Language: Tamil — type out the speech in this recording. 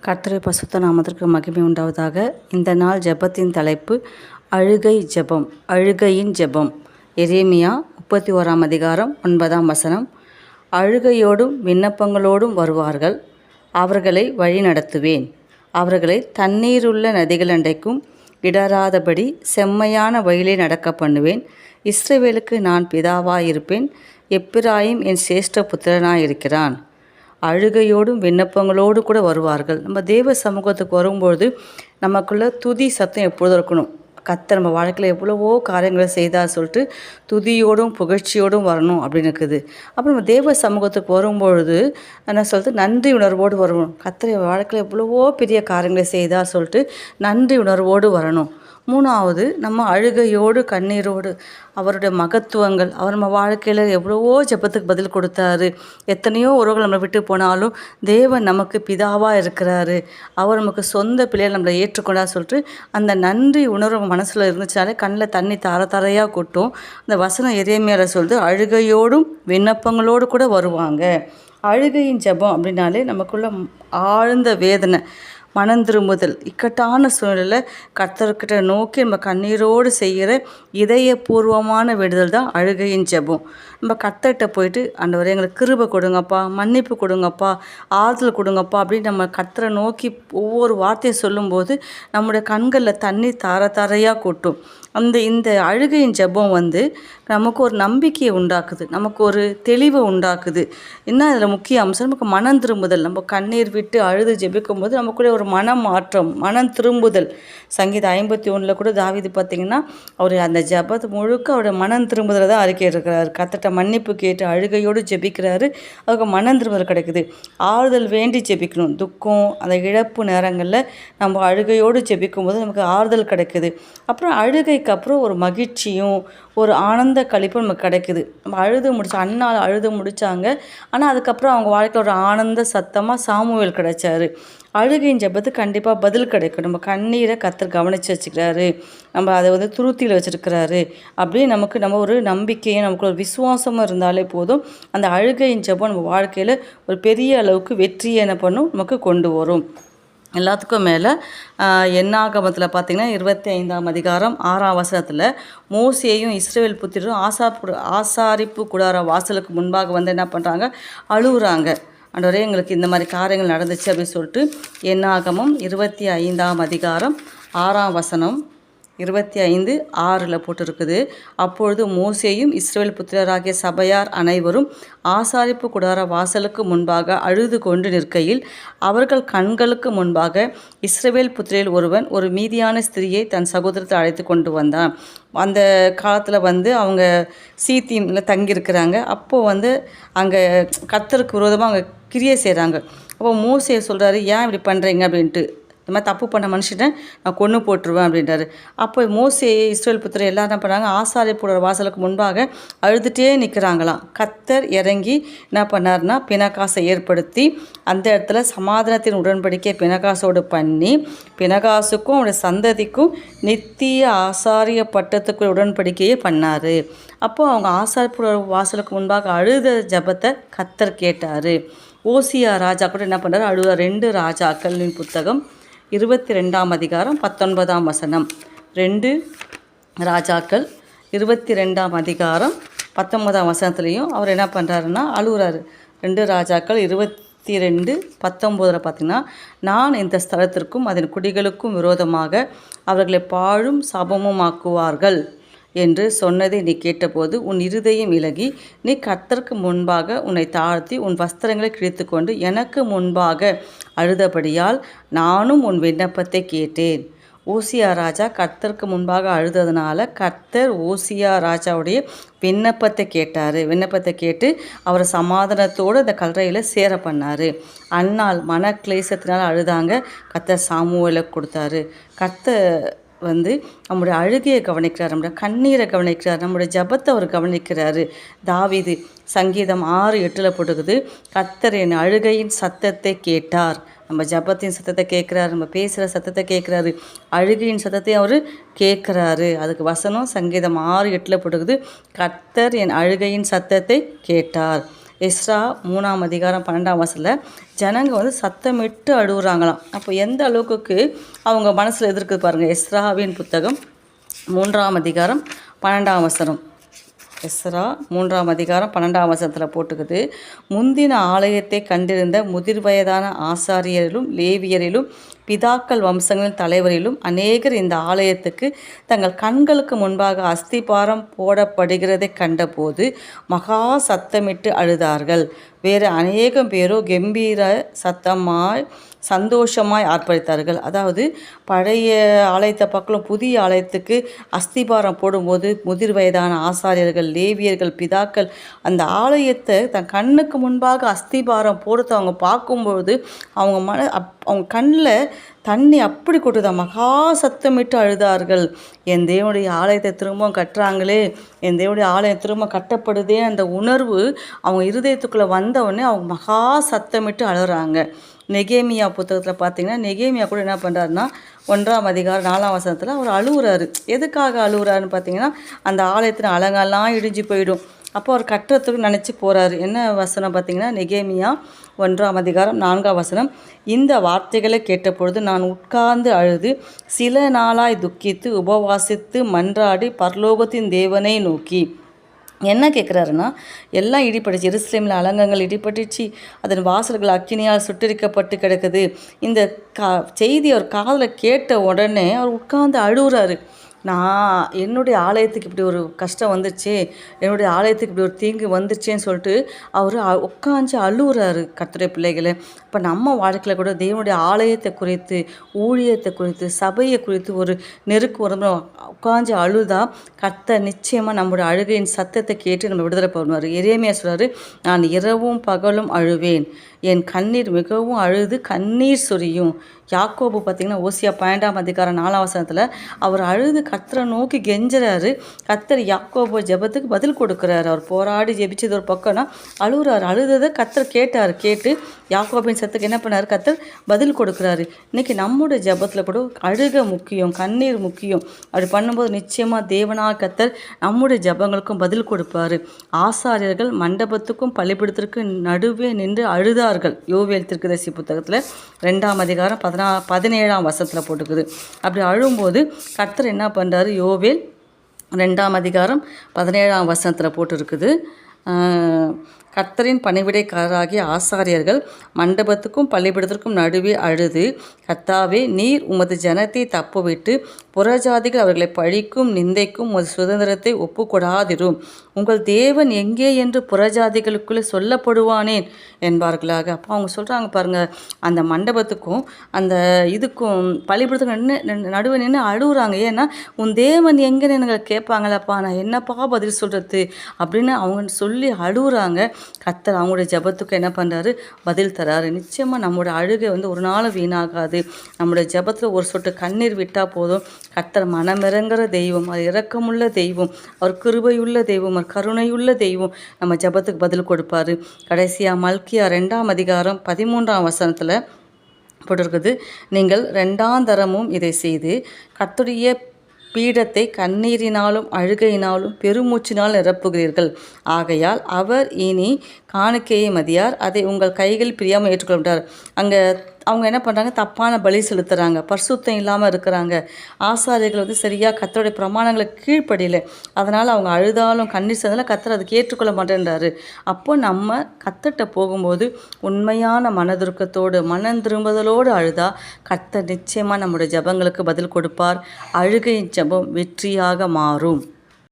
கர்த்தருடைய பரிசுத்த நாமத்திற்கு மகிமை உண்டாவதாக. இந்த நாள் ஜெபத்தின் தலைப்பு அழுகை ஜெபம். அழுகையின் ஜெபம். எரேமியா 31 அதிகாரம் 9 அழுகையோடும் விண்ணப்பங்களோடும் வருவார்கள், அவர்களை வழி நடத்துவேன். அவர்களை தண்ணீருள்ள நதிகள் அண்டைக்கும் இடராதபடி செம்மையான வழியிலே நடக்க பண்ணுவேன். இஸ்ரவேலுக்கு நான் பிதாவாயிருப்பேன், எப்பிராயிம் என் சிரேஷ்ட புத்திரனாயிருக்கிறான். அழுகையோடும் விண்ணப்பங்களோடு கூட வருவார்கள். நம்ம தேவ சமூகத்துக்கு வரும்பொழுது நமக்குள்ள துதி சத்தம் எப்பொழுதும் இருக்கணும். கர்த்தர் நம்ம வாழ்க்கையில் எவ்வளவோ காரியங்களை செய்தால் சொல்லிட்டு துதியோடும் புகழ்ச்சியோடும் வரணும் அப்படின்னு இருக்குது. அப்புறம் நம்ம தேவ சமூகத்துக்கு வரும்பொழுது என்ன சொல்லிட்டு நன்றி உணர்வோடு வரணும். கர்த்தர் வாழ்க்கையில் எவ்வளவோ பெரிய காரியங்களை செய்தால் சொல்லிட்டு நன்றி உணர்வோடு வரணும். மூணாவது, நம்ம அழுகையோடு கண்ணீரோடு அவருடைய மகத்துவங்கள், அவர் நம்ம வாழ்க்கையில் எவ்வளவோ ஜெபத்துக்கு பதில் கொடுத்தாரு. எத்தனையோ உறவுகள் நம்மளை விட்டு போனாலும் தேவன் நமக்கு பிதாவாக இருக்கிறாரு, அவர் நமக்கு சொந்த பிள்ளைகள் நம்மளை ஏற்றுக்கொண்டா சொல்லிட்டு அந்த நன்றி உணர்வு மனசில் இருந்துச்சாலே கண்ணில் தண்ணி தாரையாக கொட்டும். அந்த வசனம் எரேமியாவில் சொல்லுது, அழுகையோடும் விண்ணப்பங்களோடு கூட வருவாங்க. அழுகையின் ஜெபம் அப்படின்னாலே நமக்குள்ள ஆழ்ந்த வேதனை, மனந்திரும்புதல், இக்கட்டான சூழ்நிலையில் கர்த்தர்கிட்ட நோக்கி நம்ம கண்ணீரோடு செய்கிற இதயபூர்வமான விடுதல் தான் அழுகையின் ஜெபம். நம்ம கர்த்தர்கிட்ட போயிட்டு, ஆண்டவரே எங்களுக்கு கிருபை கொடுங்கப்பா, மன்னிப்பு கொடுங்கப்பா, ஆறுதல் கொடுங்கப்பா அப்படின்னு நம்ம கர்த்தரை நோக்கி ஒவ்வொரு வார்த்தையை சொல்லும்போது நம்முடைய கண்களில் தண்ணி தாரையாக கொட்டும். இந்த அழுகையின் ஜெபம் நமக்கு ஒரு நம்பிக்கையை உண்டாக்குது, நமக்கு ஒரு தெளிவை உண்டாக்குது. என்ன இதில் முக்கிய அம்சம், நமக்கு மனம் திரும்புதல். நம்ம கண்ணீர் விட்டு அழுது ஜெபிக்கும் போது நமக்குள்ளே ஒரு மனம் மாற்றம், மனம் திரும்புதல். சங்கீதம் 51 கூட தாவீது பார்த்திங்கன்னா அவர் அந்த ஜெபத்து முழுக்க அவருடைய மனம் திரும்புதலை தான் அறிக்கை இருக்கிறார். கர்த்தர்ட்ட மன்னிப்பு கேட்டு அழுகையோடு ஜெபிக்கிறாரு, அதுக்கு மனம் திரும்புதல் கிடைக்குது. ஆறுதல் வேண்டி ஜெபிக்கணும். துக்கம், அந்த இழப்பு நேரங்களில் நம்ம அழுகையோடு ஜெபிக்கும் போது நமக்கு ஆறுதல் கிடைக்குது. அப்புறம் அழுகைக்கு அப்புறம் ஒரு மகிழ்ச்சியும் ஒரு ஆனந்த களிப்பும் நமக்கு கிடைக்குது. நம்ம அழுது முடிச்சோம், அண்ணால் அழுது முடித்தாங்க, ஆனால் அதுக்கப்புறம் அவங்க வாழ்க்கையில் ஒரு ஆனந்த சத்தமாக சாமுவேல் கிடைச்சாரு. அழுகையின் ஜெபத்துக்கு கண்டிப்பாக பதில் கிடைக்கும். நம்ம கண்ணீரை கர்த்தர் கவனித்து வச்சுக்கிறாரு, நம்ம அதை துருத்தியில் வச்சுருக்கிறாரு அப்படியே நம்ம ஒரு நம்பிக்கையும் நமக்கு ஒரு விசுவாசமும் இருந்தாலே போதும். அந்த அழுகையின் ஜெபம் நம்ம வாழ்க்கையில் ஒரு பெரிய அளவுக்கு வெற்றியை என்ன பண்ணும், நமக்கு கொண்டு வரும். எல்லாத்துக்கும் மேலே என்னாகமத்தில் பார்த்திங்கன்னா 25 அதிகாரம் 6 மோசேயும் இஸ்ரவேல் புத்திரரும் ஆசாரிப்பு கூடார வாசலுக்கு முன்பாக என்ன பண்ணுறாங்க, அழுகுறாங்க. ஆண்டவரே எங்களுக்கு இந்த மாதிரி காரியங்கள் நடந்துச்சு அப்படின்னு சொல்லிட்டு. என்னாகமம் 25 அதிகாரம் 6 25:6 போட்டிருக்குது. அப்பொழுது மோசேயும் இஸ்ரவேல் புத்திரராகிய சபையார் அனைவரும் ஆசாரிப்பு கூடார வாசலுக்கு முன்பாக அழுது கொண்டு நிற்கையில் அவர்கள் கண்களுக்கு முன்பாக இஸ்ரவேல் புத்திரில் ஒருவன் ஒரு மீதியான ஸ்திரியை தன் சகோதரத்தை அழைத்து கொண்டு வந்தான். அந்த காலத்தில் அவங்க சீத்தியில் தங்கியிருக்கிறாங்க. அப்போது அங்கே கர்த்தருக்கு விரோதமாக அங்கே கிரியை செய்கிறாங்க. அப்போ மோசே சொல்கிறாரு, ஏன் இப்படி பண்ணுறீங்க அப்படின்ட்டு, இந்த மாதிரி தப்பு பண்ண மனுஷனை நான் கொன்று போட்டுருவேன் அப்படின்றாரு. அப்போ மோசே இஸ்ரவேல் புத்திரர் எல்லாம் என்ன பண்ணுறாங்க, ஆசாரிப்பு வாசலுக்கு முன்பாக அழுதுகிட்டே நிற்கிறாங்களாம். கர்த்தர் இறங்கி என்ன பண்ணார்னா பினகாசை ஏற்படுத்தி அந்த இடத்துல சமாதானத்தின் உடன்படிக்கை பினகாசோடு பண்ணி பினகாசுக்கும் அவருடைய சந்ததிக்கும் நித்திய ஆசாரிய பட்டத்துக்குள் உடன்படிக்கையே பண்ணார். அப்போது அவங்க ஆசாரிப்பு வாசலுக்கு முன்பாக அழுத ஜெபத்தை கர்த்தர் கேட்டார். ஓசியா ராஜா கூட என்ன பண்ணுறாரு, அழுத. 2 ராஜாக்களின் புத்தகம் 22 அதிகாரம் 19 2 ராஜாக்கள் 22 அதிகாரம் 19 அவர் என்ன பண்ணுறாருன்னா அழுகுறாரு. 2 ராஜாக்கள் 22:19 பார்த்திங்கன்னா, நான் இந்த ஸ்தலத்திற்கும் அதன் குடிகளுக்கும் விரோதமாக அவர்களை பாழும் சாபமும் ஆக்குவார்கள் என்று சொன்னதை நீ கேட்டபோது உன் இருதயம் இலகி நீ கர்த்தருக்கு முன்பாக உன்னை தாழ்த்தி உன் வஸ்திரங்களை கிழித்து கொண்டு எனக்கு முன்பாக அழுதபடியால் நானும் உன் விண்ணப்பத்தை கேட்டேன். ஓசியா ராஜா கர்த்தருக்கு முன்பாக அழுததுனால கர்த்தர் ஓசியா ராஜாவுடைய விண்ணப்பத்தை கேட்டார். விண்ணப்பத்தை கேட்டு அவரை சமாதானத்தோடு அந்த கல்லறையில் சேர பண்ணார். அன்னாள் மன கிளேசத்தினால் அழுதாங்க. கர்த்தர் சாமுவேலை கொடுத்தாரு. கர்த்தர் நம்முடைய அழுகையை கவனிக்கிறார், நம்முடைய கண்ணீரை கவனிக்கிறார், நம்முடைய ஜபத்தை அவர் கவனிக்கிறாரு. தாவீது சங்கீதம் 6:8 போட்டுக்குது, கர்த்தர் என் அழுகையின் சத்தத்தை கேட்டார். நம்ம ஜபத்தின் சத்தத்தை கேட்குறாரு, நம்ம பேசுகிற சத்தத்தை கேட்குறாரு, அழுகையின் சத்தத்தையும் அவர் கேட்குறாரு. அதுக்கு வசனம் சங்கீதம் 6:8 போட்டுக்குது, கர்த்தர் என் அழுகையின் சத்தத்தை கேட்டார். எஸ்ரா 3ஆம் அதிகாரம் 12ஆம் வசனத்தில் ஜனங்க வந்து சத்தமிட்டு அழுகுறாங்களாம். அப்போ எந்த அளவுக்கு அவங்க மனசில் எதிர்க்குது பாருங்கள். எஸ்ராவின் புத்தகம் 3ஆம் அதிகாரம் 12ஆம் வசனம். எஸ்ரா 3ஆம் அதிகாரம் 12ஆம் வசனத்தில் போட்டுக்குது. முந்தின ஆலயத்தை கண்டிருந்த முதிர் வயதான ஆசாரியரிலும் லேவியரிலும் பிதாக்கள் வம்சங்களின் தலைவரிலும் அநேகர் இந்த ஆலயத்துக்கு தங்கள் கண்களுக்கு முன்பாக அஸ்திபாரம் போடப்படுகிறதை கண்டபோது மகா சத்தமிட்டு அழுதார்கள். வேறு அநேகம் பேரோ கம்பீர சத்தமாய் சந்தோஷமாய் ஆர்ப்பரித்தார்கள். அதாவது பழைய ஆலயத்தை பார்க்கலாம், புதிய ஆலயத்துக்கு அஸ்திபாரம் போடும்போது முதிர் வயதான ஆசாரியர்கள், லேவியர்கள், பிதாக்கள் அந்த ஆலயத்தை தன் கண்ணுக்கு முன்பாக அஸ்திபாரம் போடுறது அவங்க பார்க்கும்போது அவங்க அவங்க கண்ணில் தண்ணி அப்படி கொட்டுதான். மகா சத்தமிட்டு அழுதார்கள். என் தேவனுடைய ஆலயத்தை திரும்ப கட்டுறாங்களே, என் தேவனுடைய ஆலயம் திரும்ப கட்டப்படுதே, அந்த உணர்வு அவங்க இருதயத்துக்குள்ளே வந்தவுடனே அவங்க மகா சத்தமிட்டு அழுகிறாங்க. நெகேமியா புத்தகத்தில் பார்த்தீங்கன்னா, நெகேமியா கூட என்ன பண்ணுறாருன்னா 1ஆம் அதிகாரம் 4ஆம் வசனத்தில் அவர் அழுகுறாரு. எதுக்காக அழுகுறாருன்னு பார்த்தீங்கன்னா, அந்த ஆலயத்தின் அலங்கெல்லாம் இடிஞ்சு போயிடும். அப்போ அவர் கட்டுறதுக்கு நினச்சி போகிறாரு. என்ன வசனம் பார்த்தீங்கன்னா, நெகேமியா 1ஆம் அதிகாரம் 4ஆம் வசனம். இந்த வார்த்தைகளை கேட்டபொழுது நான் உட்கார்ந்து அழுது சில நாளாய் துக்கித்து உபவாசித்து மன்றாடி பரலோகத்தின் தேவனை நோக்கி. என்ன கேட்குறாருன்னா, எல்லாம் இடிப்பட்டுச்சு, எருசலேமில் அலங்கங்கள் இடிப்பட்டுச்சு, அதன் வாசல்கள் அக்கினியால் சுட்டரிக்கப்பட்டு கிடக்குது. இந்த செய்தி அவர் காதில் கேட்ட உடனே அவர் உட்கார்ந்து அழுகுறாரு. நான் என்னுடைய ஆலயத்துக்கு இப்படி ஒரு கஷ்டம் வந்துச்சு, என்னுடைய ஆலயத்துக்கு இப்படி ஒரு தீங்கு வந்துச்சேன்னு சொல்லிட்டு அவர் உட்காந்து அழுகுறாரு. கர்த்தருடைய பிள்ளைகளை, இப்போ நம்ம வாழ்க்கையில் கூட தேவனுடைய ஆலயத்தை குறித்து, ஊழியத்தை குறித்து, சபையை குறித்து ஒரு நெருக்கு உடம்பு உட்காந்து அழுதா கர்த்தர் நிச்சயமாக நம்மளுடைய அழுகையின் சத்தத்தை கேட்டு நம்ம விடுதலை பண்ணுவார். எரேமியா சொல்கிறாரு, நான் இரவும் பகலும் அழுவேன், என் கண்ணீர் மிகவும் அழுது கண்ணீர் சொரியும். யாக்கோபு பார்த்திங்கன்னா ஓசியா 12ஆம் அதிகாரம் 4ஆம் வசனத்தில் அவர் அழுது கர்த்தரை நோக்கி கெஞ்சுறாரு. கர்த்தர் யாக்கோபு ஜெபத்துக்கு பதில் கொடுக்குறாரு. அவர் போராடி ஜெபிச்சது ஒரு பக்கம்னா அழுகுறாரு. அழுததை கர்த்தர் கேட்டார். கேட்டு யாக்கோபின் சத்துக்கு என்ன பண்ணார், கர்த்தர் பதில் கொடுக்குறாரு. இன்றைக்கி நம்முடைய ஜெபத்தில் கூட அழுக முக்கியம், கண்ணீர் முக்கியம். அப்படி பண்ணும்போது நிச்சயமாக தேவனாக கர்த்தர் நம்முடைய ஜெபங்களுக்கும் பதில் கொடுப்பார். ஆசாரியர்கள் மண்டபத்துக்கும் பள்ளிப்படத்திற்கும் நடுவே நின்று அழுதார்கள். யோவேல் தீர்க்கதரிசி புத்தகத்தில் 2ஆம் அதிகாரம் 17ஆம் வசனத்தில் போட்டுக்குது. அப்படி அழும்போது கர்த்தர் என்ன பண்ணுறாரு, யோவேல் 2ஆம் அதிகாரம் 17ஆம் வசனத்தில் போட்டுருக்குது. கர்த்தரின் பணிவிடைக்காரராகிய ஆசாரியர்கள் மண்டபத்துக்கும் பள்ளிப்படத்திற்கும் நடுவே அழுது, கர்த்தாவே, நீர் உமது ஜனத்தை தப்புவிட்டு புறஜாதிகள் அவர்களை பழிக்கும் நிந்தைக்கும் உமது சுதந்திரத்தை ஒப்புக்கொடாதிரும். உங்கள் தேவன் எங்கே என்று புறஜாதிகளுக்குள்ளே சொல்லப்படுவானேன் என்பார்களாக. அப்போ அவங்க சொல்கிறாங்க பாருங்கள், அந்த மண்டபத்துக்கும் அந்த இதுக்கும் பள்ளிப்படத்துக்கும் நடுவே நின்று அழுகுறாங்க. ஏன்னா உன் தேவன் எங்கேன்னு எனக்கு கேட்பாங்களப்பா, நான் என்னப்பா பதில் சொல்கிறது அப்படின்னு அவங்க சொல்லி அழுகுறாங்க. கர்த்தர் அவங்களுடைய ஜெபத்துக்கு என்ன பண்ணுறாரு, பதில் தராரு. நிச்சயமாக நம்மளோட அழுகை ஒரு நாள் வீணாகாது. நம்மளுடைய ஜெபத்தில் ஒரு சொட்டு கண்ணீர் விட்டால் போதும். கர்த்தர் மனமிறங்குற தெய்வம், அது இரக்கமுள்ள தெய்வம், அவர் கிருபையுள்ள தெய்வம், அவர் கருணையுள்ள தெய்வம். நம்ம ஜெபத்துக்கு பதில் கொடுப்பாரு. கடைசியாக மல்கியா 2ஆம் அதிகாரம் 13ஆம் வசனத்தில் போட்டிருக்குது, நீங்கள் 2ஆம் தரமும் இதை செய்து கர்த்தருடைய பீடத்தை கண்ணீரினாலும் அழுகையினாலும் பெருமூச்சினால் நிரப்புகிறீர்கள். ஆகையால் அவர் இனி காணிக்கையை மதியார், அதை உங்கள் கைகளில் பிரியாமல் ஏற்றுக்கொள்கிறார். அங்கே அவங்க என்ன பண்ணுறாங்க, தப்பான பலி செலுத்துகிறாங்க, பரிசுத்தம் இல்லாமல் இருக்கிறாங்க. ஆசாரியர்கள் சரியாக கர்த்தருடைய பிரமாணங்களை கீழ்ப்படியலை. அதனால் அவங்க அழுதாலும் கண்ணீர் சேர்ந்தாலும் கர்த்தர் அதுக்கு ஏற்றுக்கொள்ள மாட்டேன்றாரு. அப்போ நம்ம கர்த்தர்கிட்ட போகும்போது உண்மையான மனதுருக்கத்தோடு மனம் திரும்புதலோடு அழுதா கர்த்தர் நிச்சயமாக நம்முடைய ஜெபங்களுக்கு பதில் கொடுப்பார். அழுகையின் ஜெபம் வெற்றியாக மாறும்.